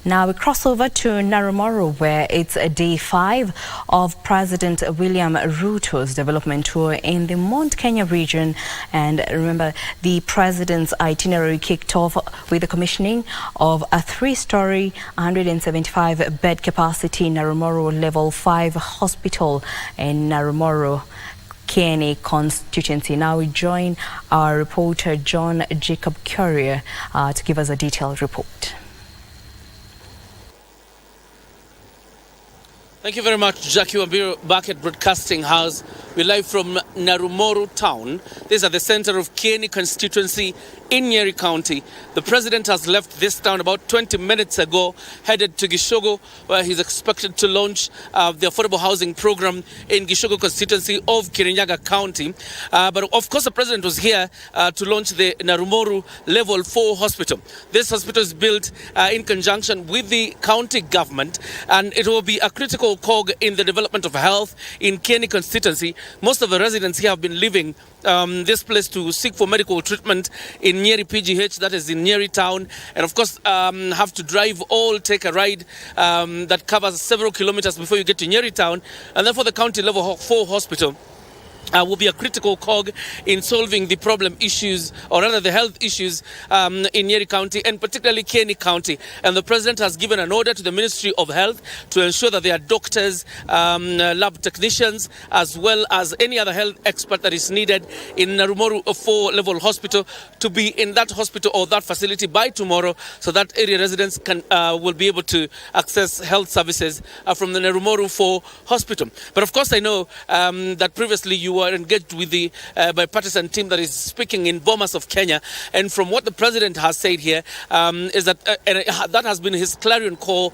Now we cross over to Narumoro, where it's day 5 of President William Ruto's development tour in the Mount Kenya region. And remember, the president's itinerary kicked off with the commissioning of a 3-story, 175-bed capacity Narumoro Level 5 hospital in Narumoro, KNA constituency. Now we join our reporter John Jacob Courier to give us a detailed report. Thank you very much, Jackie Wambiru, back at Broadcasting House. We're live from Narumoro town. This is at the center of KNA constituency in Nyeri County. The president has left this town about 20 minutes ago, headed to Gishogo, where he's expected to launch the affordable housing program in Gishogo constituency of Kirinyaga County. But of course, the president was here to launch the Narumoro Level 4 hospital. This hospital is built in conjunction with the county government, and it will be a critical cog in the development of health in KNA constituency. Most of the residents here have been leaving this place to seek for medical treatment in Nyeri PGH, that is in Nyeri town, and of course have to drive or take a ride that covers several kilometers before you get to Nyeri town. And therefore the county level 4 hospital will be a critical cog in solving the problem issues, or rather the health issues in Nyeri County and particularly KNA County. And the president has given an order to the Ministry of Health to ensure that there are doctors, lab technicians, as well as any other health expert that is needed in Narumoro 4 level hospital to be in that hospital or that facility by tomorrow, so that area residents will be able to access health services from the Narumoro 4 hospital. But of course I know that previously you were engaged with the bipartisan team that is speaking in Bomas of Kenya, and from what the president has said here is that that has been his clarion call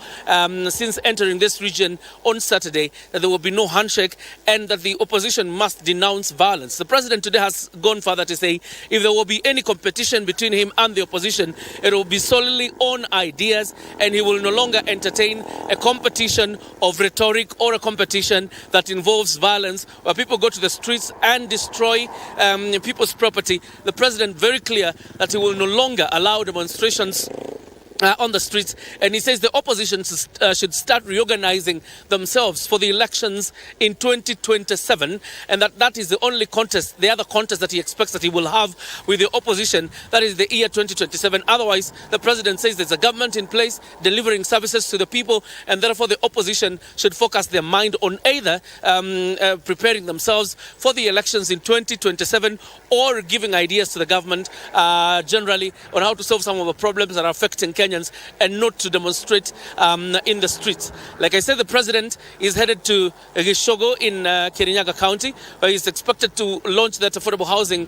since entering this region on Saturday, that there will be no handshake and that the opposition must denounce violence. The president today has gone further to say if there will be any competition between him and the opposition, it will be solely on ideas, and he will no longer entertain a competition of rhetoric or a competition that involves violence where people go to the streets and destroy people's property. The president very clear that he will no longer allow demonstrations on the streets, and he says the opposition should start reorganizing themselves for the elections in 2027, and that is the only contest, the other contest that he expects that he will have with the opposition, that is the year 2027. Otherwise, the president says there's a government in place delivering services to the people, and therefore the opposition should focus their mind on either preparing themselves for the elections in 2027 or giving ideas to the government generally on how to solve some of the problems that are affecting Kenyans, and not to demonstrate in the streets. Like I said, the president is headed to Gishogo in Kirinyaga County, where he's expected to launch that affordable housing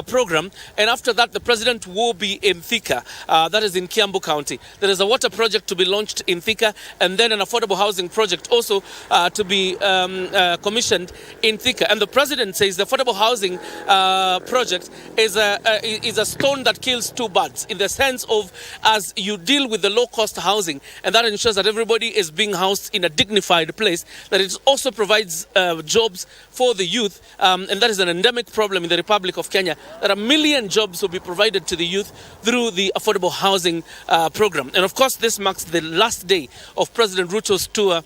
program. And after that, the president will be in Thika, that is in Kiambu County. There is a water project to be launched in Thika, and then an affordable housing project also to be commissioned in Thika. And the president says the affordable housing project is a stone that kills two birds, in the sense of, as you deal with the low-cost housing, and that ensures that everybody is being housed in a dignified place, that it also provides jobs for the youth, and that is an endemic problem in the Republic of Kenya, that 1 million jobs will be provided to the youth through the affordable housing program. And of course, this marks the last day of President Ruto's tour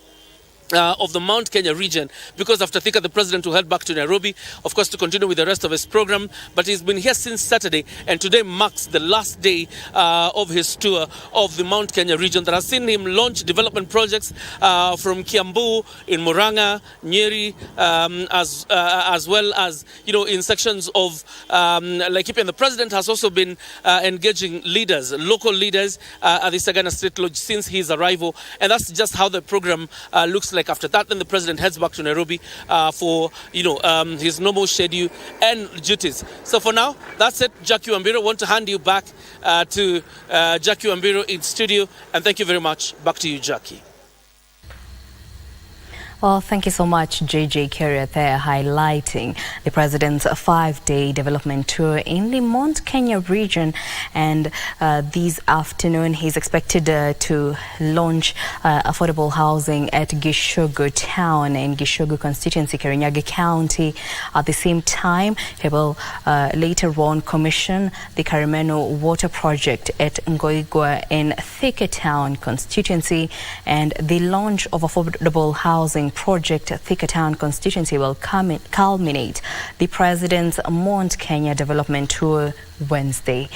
of the Mount Kenya region, because after Thika the president will head back to Nairobi, of course, to continue with the rest of his program. But he's been here since Saturday, and today marks the last day of his tour of the Mount Kenya region that has seen him launch development projects from Kiambu, in Murang'a, Nyeri, as well as, you know, in sections of Laikipia. And the president has also been engaging leaders, local leaders at the Sagana State Lodge since his arrival, and that's just how the program looks like. After that, then the president heads back to Nairobi for, you know, his normal schedule and duties. So for now, that's it. Jackie Wambiru, I want to hand you back to Jackie Wambiru in studio, and thank you very much. Back to you, Jackie. Well, thank you so much, JJ Carrier, there highlighting the president's 5-day development tour in the Mount Kenya region. And this afternoon, he's expected to launch affordable housing at Gishugu town in Gishugu constituency, Kirinyaga County. At the same time, he will later on commission the Karimeno water project at Ngoigwa in Thika town constituency, and the launch of affordable housing project at Thika town constituency will culminate the president's Mount Kenya development tour Wednesday.